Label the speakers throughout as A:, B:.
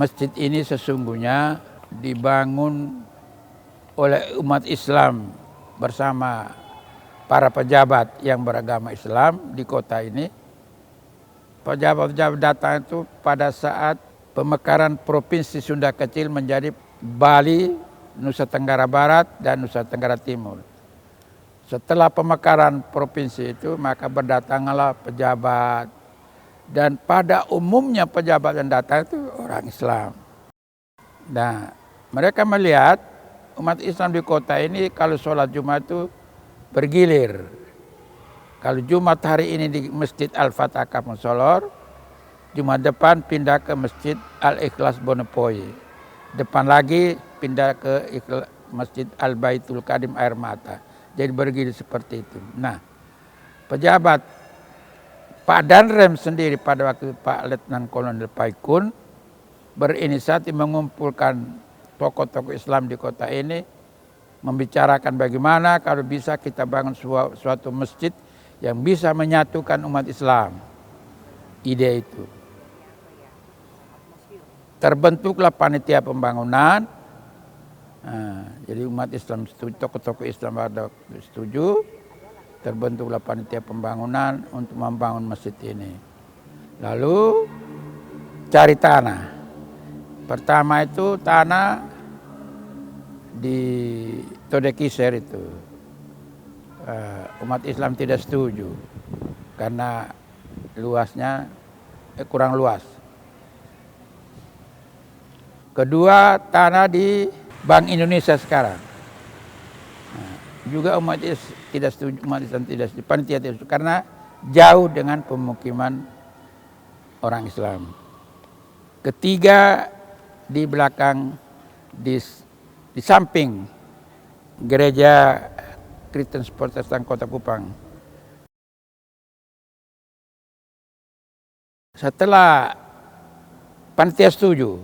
A: masjid ini sesungguhnya dibangun oleh umat Islam bersama para pejabat yang beragama Islam di kota ini. Pejabat-pejabat datang itu pada saat pemekaran Provinsi Sunda Kecil menjadi Bali, Nusa Tenggara Barat, dan Nusa Tenggara Timur. Setelah pemekaran provinsi itu, maka berdatanglah pejabat. Dan pada umumnya pejabat yang datang itu orang Islam. Nah, mereka melihat umat Islam di kota ini kalau sholat Jumat itu bergilir. Kalau Jumat hari ini di Masjid Al-Fatah Kampung Solor, Jumat depan pindah ke Masjid Al-Ikhlas Bonepoi. Depan lagi pindah ke Masjid Al-Baitul Qadim Air Mata. Jadi bergilir seperti itu. Nah, pejabat Pak Danrem sendiri pada waktu Pak Letnan Kolonel Paikun berinisiatif mengumpulkan tokoh-tokoh Islam di kota ini, membicarakan bagaimana kalau bisa kita bangun suatu masjid yang bisa menyatukan umat Islam. Ide itu. Terbentuklah panitia pembangunan. Nah, jadi umat Islam setuju, tokoh-tokoh Islam ada setuju. Terbentuklah panitia pembangunan untuk membangun masjid ini. Lalu cari tanah. Pertama itu tanah di Todekiser itu. Umat Islam tidak setuju karena luasnya kurang luas. Kedua, tanah di Bank Indonesia sekarang. Juga umat Islam tidak setuju, panitia tidak setuju karena jauh dengan pemukiman orang Islam. Ketiga, di belakang di samping gereja Kristen Protestan Kota Kupang. Setelah panitia setuju,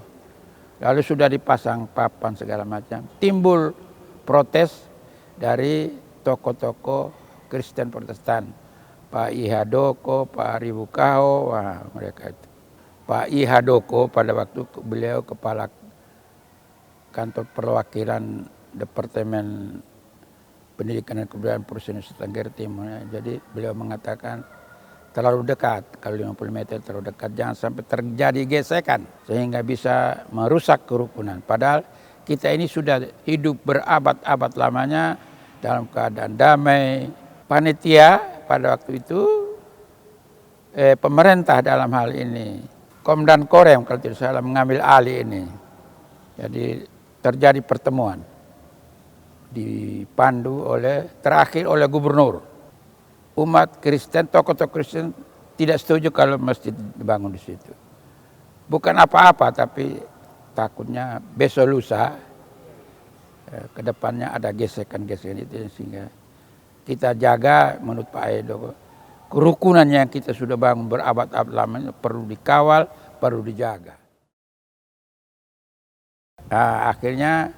A: lalu sudah dipasang papan segala macam, timbul protes dari tokoh-tokoh Kristen Protestan. Pak Ihadoko, Pak Ribukao, wah mereka itu. Pak Ihadoko pada waktu beliau kepala kantor perwakilan Departemen Pendidikan dan Kebudayaan Provinsi Nusa Tenggara Timur. Jadi beliau mengatakan terlalu dekat, kalau 50 meter terlalu dekat, jangan sampai terjadi gesekan sehingga bisa merusak kerukunan. Padahal kita ini sudah hidup berabad-abad lamanya dalam keadaan damai. Panitia pada waktu itu, pemerintah dalam hal ini, Komdan Korem kalau tidak salah mengambil alih ini. Jadi terjadi pertemuan dipandu terakhir oleh gubernur. Umat Kristen, tokoh-tokoh Kristen tidak setuju kalau masjid dibangun di situ. Bukan apa-apa, tapi takutnya besok lusa ke depannya ada gesekan-gesekan itu, sehingga kita jaga menurut Pak Edo kerukunan yang kita sudah bangun berabad-abad lamanya perlu dikawal, perlu dijaga. Nah, akhirnya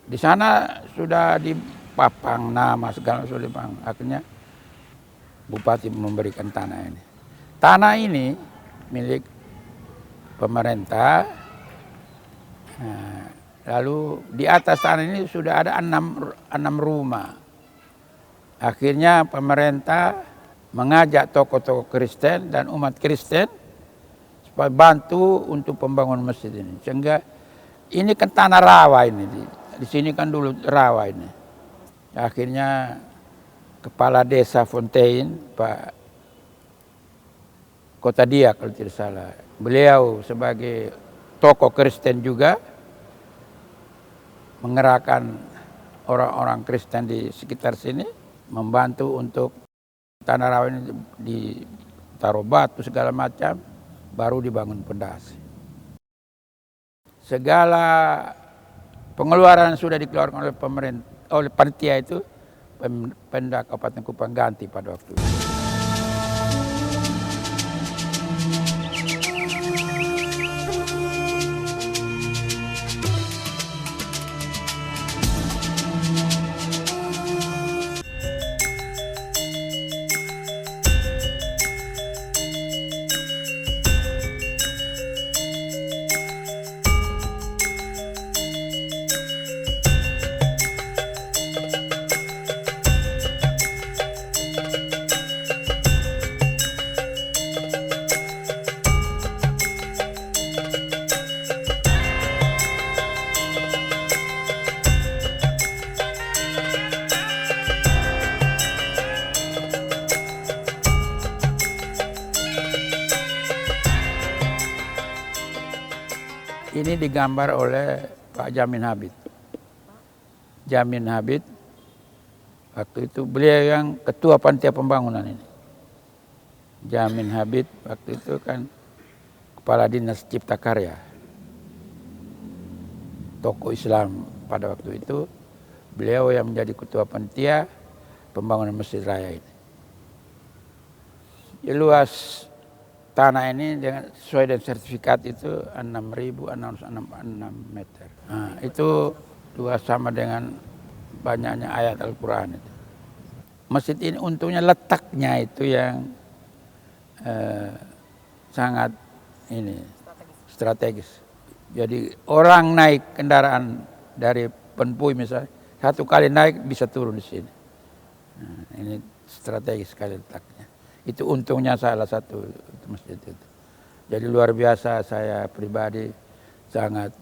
A: di sana sudah dipapang nama segala sudah dipapang. Akhirnya Bupati memberikan tanah ini. Tanah ini milik pemerintah. Nah, lalu di atas tanah ini sudah ada enam rumah. Akhirnya pemerintah mengajak tokoh-tokoh Kristen dan umat Kristen supaya bantu untuk pembangunan masjid ini. Sehingga ini kan tanah rawa ini. Di sini kan dulu rawa ini. Akhirnya Kepala Desa Fontaine, Pak Kota Dia kalau tidak salah. Beliau sebagai tokoh Kristen juga mengerahkan orang-orang Kristen di sekitar sini membantu untuk tanah rawa ini ditaruh batu segala macam, baru dibangun pondasi. Segala pengeluaran sudah dikeluarkan oleh pemerintah, oleh panitia itu, Pemda Kabupaten Kupang ganti pada waktu itu. Ini digambar oleh Pak Jamin Habib. Jamin Habib, waktu itu beliau yang ketua panitia pembangunan ini. Jamin Habib waktu itu kan kepala dinas Cipta Karya. Tokoh Islam pada waktu itu, beliau yang menjadi ketua panitia pembangunan Masjid Raya ini. Ya, luas tanah ini dengan sesuai dengan sertifikat itu 6.666 meter. Nah, itu luas sama dengan banyaknya ayat Al-Quran itu. Masjid ini untungnya letaknya itu yang sangat strategis. Jadi orang naik kendaraan dari Penpui misalnya, satu kali naik bisa turun di sini. Nah, ini strategis sekali letaknya. Itu untungnya salah satu masjid itu. Jadi luar biasa, saya pribadi sangat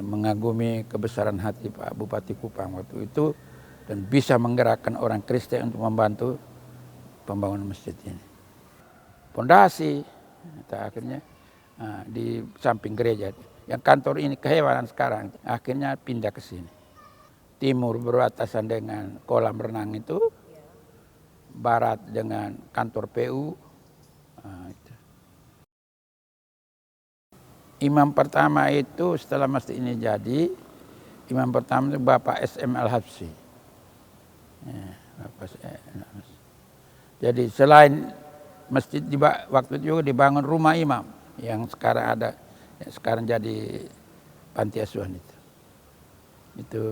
A: mengagumi kebesaran hati Pak Bupati Kupang waktu itu dan bisa menggerakkan orang Kristen untuk membantu pembangunan masjid ini. Pondasi akhirnya di samping gereja. Yang kantor ini kehewanan sekarang akhirnya pindah ke sini. Timur berbatasan dengan kolam renang itu, barat dengan kantor PU. Itu. Imam pertama itu setelah masjid ini jadi, imam pertama itu Bapak SM Al-Habsyi. Jadi selain masjid waktu itu juga dibangun rumah imam yang sekarang ada, yang sekarang jadi panti asuhan itu. Itu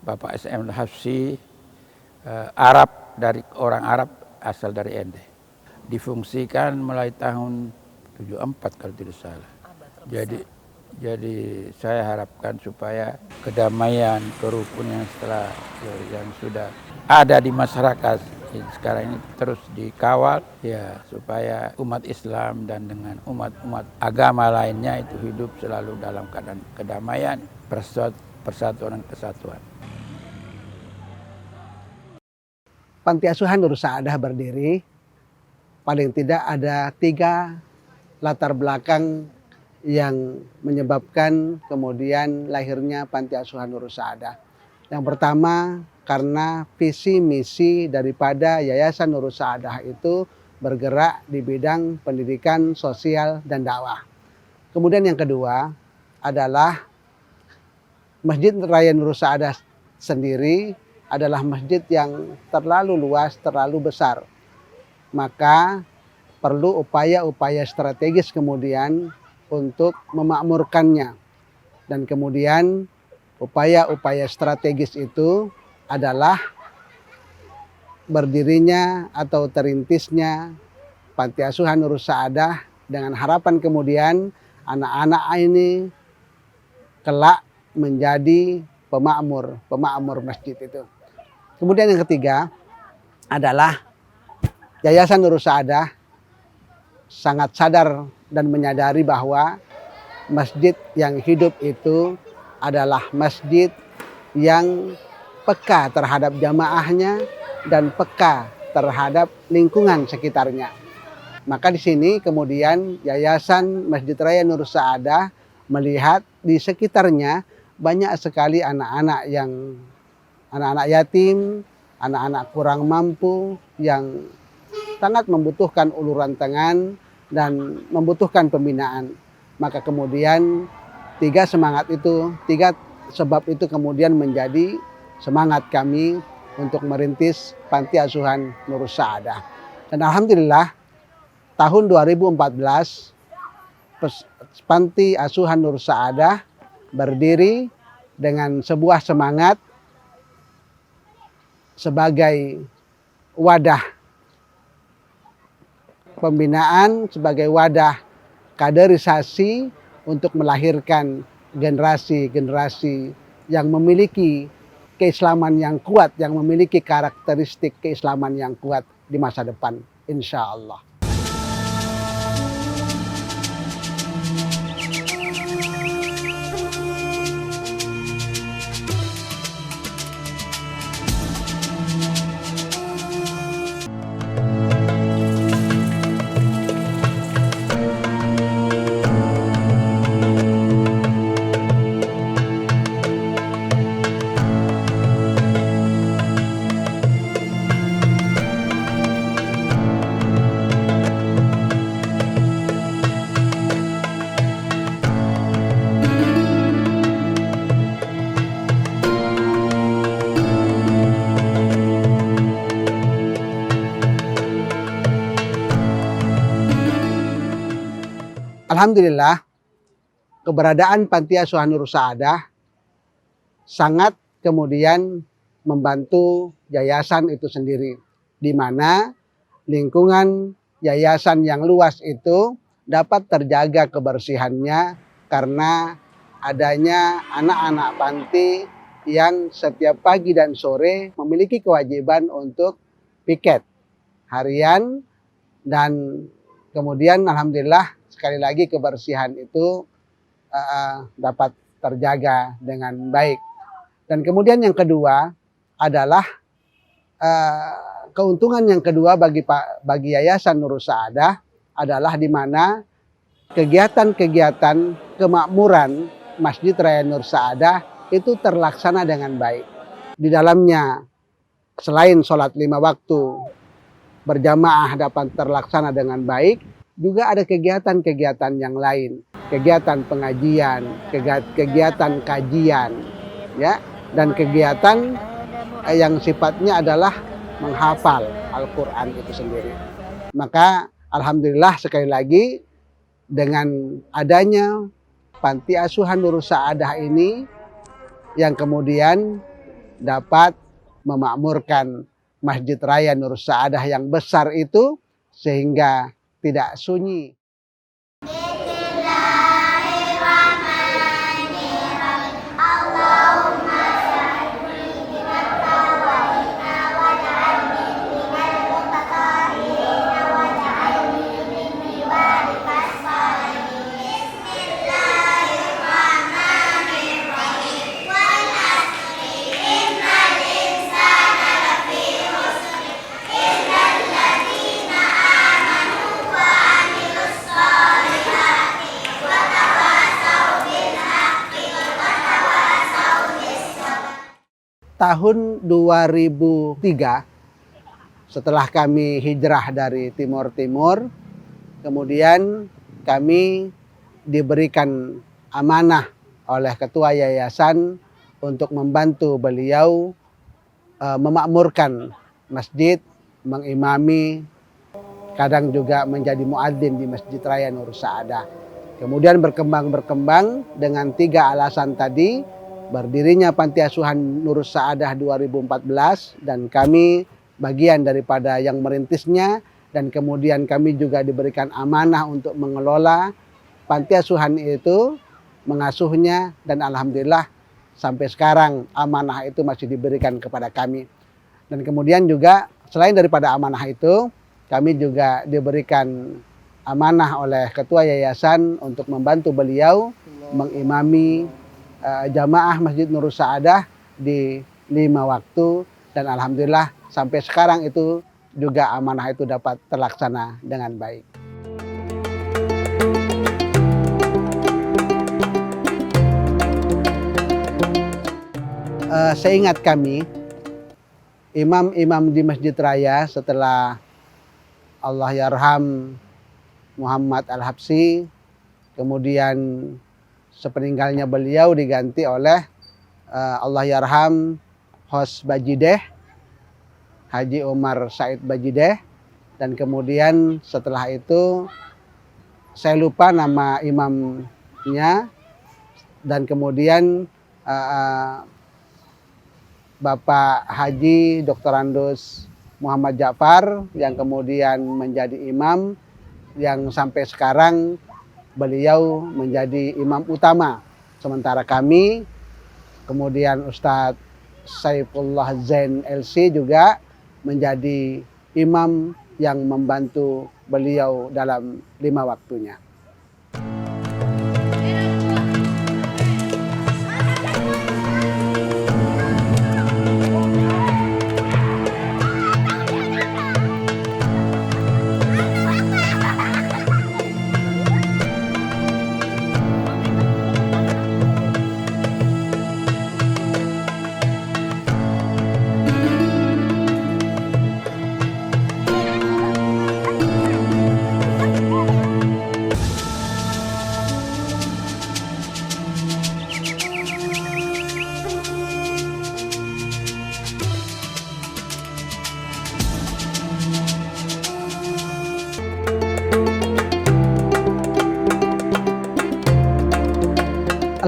A: Bapak SM Al-Habsyi, Arab, dari orang Arab asal dari Ende. Difungsikan mulai tahun 74 kalau tidak salah. Jadi saya harapkan supaya kedamaian, kerukunan yang sudah ada di masyarakat sekarang ini terus dikawal ya, supaya umat Islam dan dengan umat-umat agama lainnya itu hidup selalu dalam keadaan kedamaian, persatuan dan kesatuan.
B: Panti Asuhan Nur Saadah berdiri, paling tidak ada 3 latar belakang yang menyebabkan kemudian lahirnya Panti Asuhan Nur Saadah. Yang pertama, karena visi misi daripada Yayasan Nur Saadah itu bergerak di bidang pendidikan, sosial, dan dakwah. Kemudian yang kedua adalah Masjid Raya Nur Saadah sendiri adalah masjid yang terlalu luas, terlalu besar. Maka perlu upaya-upaya strategis kemudian untuk memakmurkannya. Dan kemudian upaya-upaya strategis itu adalah berdirinya atau terintisnya Panti Asuhan Nur Saadah dengan harapan kemudian anak-anak ini kelak menjadi pemakmur masjid itu. Kemudian yang ketiga adalah Yayasan Nur Saadah sangat sadar dan menyadari bahwa masjid yang hidup itu adalah masjid yang peka terhadap jamaahnya dan peka terhadap lingkungan sekitarnya. Maka di sini kemudian Yayasan Masjid Raya Nur Saadah melihat di sekitarnya banyak sekali anak-anak yatim, anak-anak kurang mampu yang sangat membutuhkan uluran tangan dan membutuhkan pembinaan. Maka kemudian 3 sebab itu kemudian menjadi semangat kami untuk merintis Panti Asuhan Nur Saadah. Dan alhamdulillah tahun 2014 Panti Asuhan Nur Saadah berdiri dengan sebuah semangat sebagai wadah pembinaan, sebagai wadah kaderisasi untuk melahirkan generasi-generasi yang memiliki keislaman yang kuat, yang memiliki karakteristik keislaman yang kuat di masa depan, insya Allah. Alhamdulillah keberadaan Panti Asuhan Nur Saadah sangat kemudian membantu yayasan itu sendiri, di mana lingkungan yayasan yang luas itu dapat terjaga kebersihannya karena adanya anak-anak panti yang setiap pagi dan sore memiliki kewajiban untuk piket harian, dan kemudian alhamdulillah sekali lagi kebersihan itu dapat terjaga dengan baik. Dan kemudian yang kedua adalah keuntungan yang kedua bagi Yayasan Nur Saadah adalah di mana kegiatan-kegiatan kemakmuran Masjid Raya Nur Saadah itu terlaksana dengan baik. Di dalamnya selain sholat 5 waktu berjamaah dapat terlaksana dengan baik, juga ada kegiatan-kegiatan yang lain, kegiatan pengajian, kegiatan kajian, ya, dan kegiatan yang sifatnya adalah menghafal Al-Quran itu sendiri. Maka alhamdulillah sekali lagi dengan adanya Panti Asuhan Nur Saadah ini yang kemudian dapat memakmurkan Masjid Raya Nur Saadah yang besar itu sehingga tidak sunyi. Tahun 2003 setelah kami hijrah dari Timur Timur, kemudian kami diberikan amanah oleh ketua yayasan untuk membantu beliau memakmurkan masjid, mengimami, kadang juga menjadi muadzin di Masjid Raya Nur Saadah. Kemudian berkembang dengan 3 alasan tadi. Berdirinya Panti Asuhan Nur Saadah 2014 dan kami bagian daripada yang merintisnya, dan kemudian kami juga diberikan amanah untuk mengelola panti asuhan itu, mengasuhnya, dan alhamdulillah sampai sekarang amanah itu masih diberikan kepada kami. Dan kemudian juga selain daripada amanah itu, kami juga diberikan amanah oleh ketua yayasan untuk membantu beliau mengimami jamaah Masjid Nur Saadah di 5 waktu, dan alhamdulillah sampai sekarang itu juga amanah itu dapat terlaksana dengan baik. Seingat kami, imam-imam di Masjid Raya setelah Allahyarham Muhammad Al-Habsyi, kemudian sepeninggalnya beliau diganti oleh Allahyarham Hos Bajideh, Haji Umar Said Bajideh, dan kemudian setelah itu saya lupa nama imamnya, dan kemudian Bapak Haji Dr. Andus Muhammad Ja'far yang kemudian menjadi imam, yang sampai sekarang beliau menjadi imam utama. Sementara kami, kemudian Ustadz Saifullah Zain LC juga menjadi imam yang membantu beliau dalam 5 waktunya.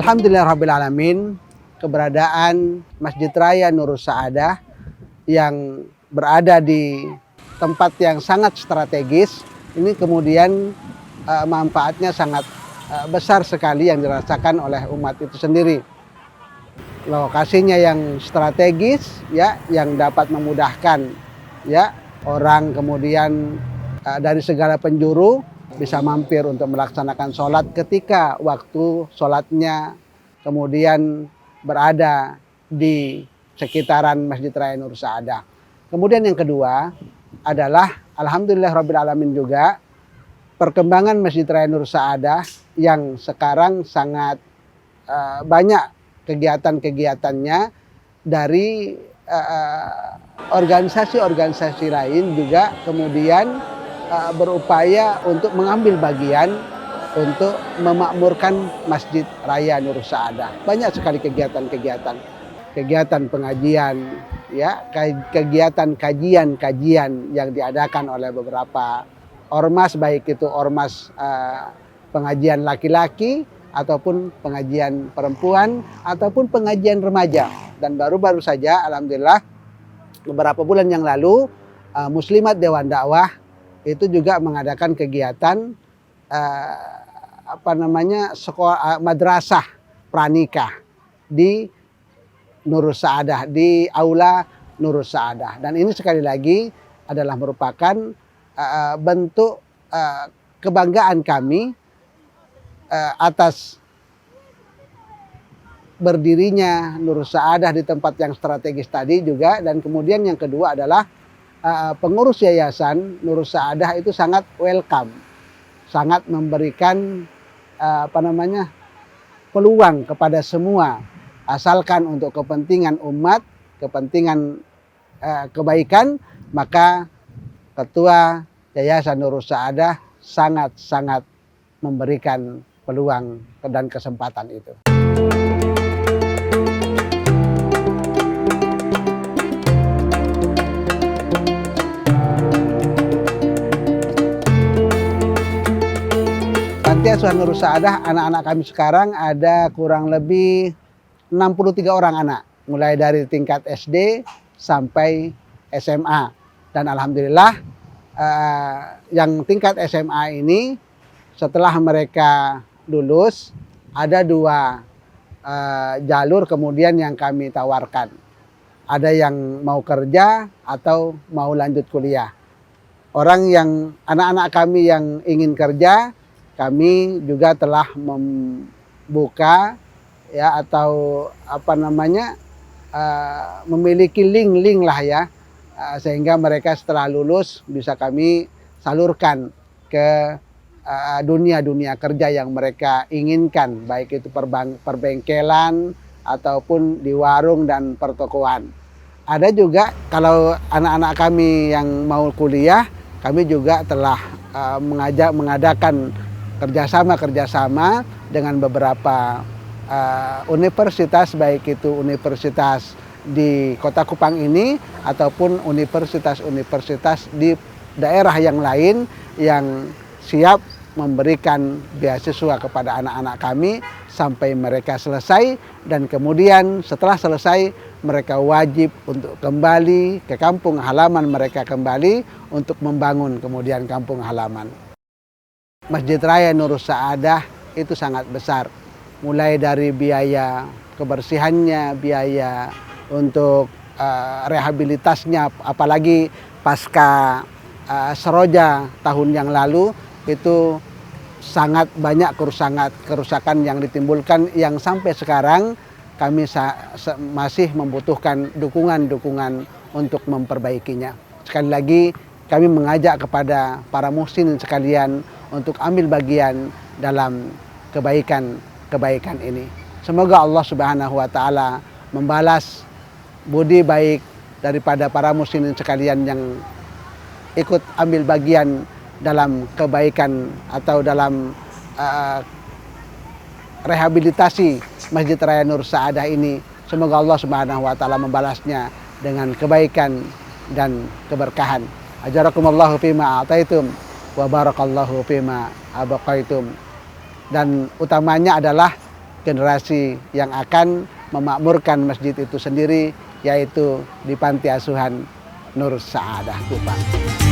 B: Alhamdulillahirrabbilalamin, keberadaan Masjid Raya Nurus Saadah yang berada di tempat yang sangat strategis ini kemudian manfaatnya sangat besar sekali yang dirasakan oleh umat itu sendiri. Lokasinya yang strategis ya, yang dapat memudahkan ya orang kemudian dari segala penjuru bisa mampir untuk melaksanakan sholat ketika waktu sholatnya kemudian berada di sekitaran Masjid Raya Nurus Saadah. Kemudian yang kedua adalah alhamdulillahirrabbilalamin juga perkembangan Masjid Raya Nurus Saadah yang sekarang sangat banyak kegiatan-kegiatannya dari organisasi-organisasi lain juga kemudian berupaya untuk mengambil bagian untuk memakmurkan Masjid Raya Nurus Saadah. Banyak sekali kegiatan-kegiatan, kegiatan pengajian, ya, kegiatan kajian-kajian yang diadakan oleh beberapa ormas, baik itu ormas pengajian laki-laki ataupun pengajian perempuan ataupun pengajian remaja. Dan baru-baru saja, alhamdulillah, beberapa bulan yang lalu Muslimat Dewan Dakwah itu juga mengadakan kegiatan sekolah madrasah pranikah di Nurus Saadah, di aula Nurus Saadah. Dan ini sekali lagi adalah merupakan bentuk kebanggaan kami atas berdirinya Nurus Saadah di tempat yang strategis tadi juga. Dan kemudian yang kedua adalah pengurus yayasan Nurus Saadah itu sangat welcome, sangat memberikan peluang kepada semua, asalkan untuk kepentingan umat, kepentingan kebaikan, maka Ketua Yayasan Nurus Saadah sangat-sangat memberikan peluang dan kesempatan itu. Panti Asuhan Nurus Saadah, anak-anak kami sekarang ada kurang lebih 63 orang anak, mulai dari tingkat SD sampai SMA. Dan alhamdulillah yang tingkat SMA ini setelah mereka lulus ada dua jalur kemudian yang kami tawarkan. Ada yang mau kerja atau mau lanjut kuliah. Anak-anak kami yang ingin kerja, kami juga telah membuka ya atau memiliki link-link lah ya, sehingga mereka setelah lulus bisa kami salurkan ke dunia-dunia kerja yang mereka inginkan, baik itu perbengkelan ataupun di warung dan pertokoan. Ada juga kalau anak-anak kami yang mau kuliah, kami juga telah mengadakan kerjasama dengan beberapa universitas, baik itu universitas di Kota Kupang ini ataupun universitas-universitas di daerah yang lain yang siap memberikan beasiswa kepada anak-anak kami sampai mereka selesai, dan kemudian setelah selesai mereka wajib untuk kembali ke kampung halaman mereka kembali untuk membangun kemudian kampung halaman. Masjid Raya Nurus Saadah itu sangat besar, mulai dari biaya kebersihannya, biaya untuk rehabilitasnya, apalagi pasca Seroja tahun yang lalu itu sangat banyak kerusakan yang ditimbulkan, yang sampai sekarang kami masih membutuhkan dukungan untuk memperbaikinya. Sekali lagi kami mengajak kepada para muslimin sekalian untuk ambil bagian dalam kebaikan ini. Semoga Allah Subhanahu wa taala membalas budi baik daripada para muslimin sekalian yang ikut ambil bagian dalam kebaikan atau dalam rehabilitasi Masjid Raya Nurus Saadah ini. Semoga Allah Subhanahu wa taala membalasnya dengan kebaikan dan keberkahan. Ajarakumullahu fima ataitum wa barakallahu fima abaqaitum. Dan utamanya adalah generasi yang akan memakmurkan masjid itu sendiri, yaitu di Panti Asuhan Nur Saadah Kupang.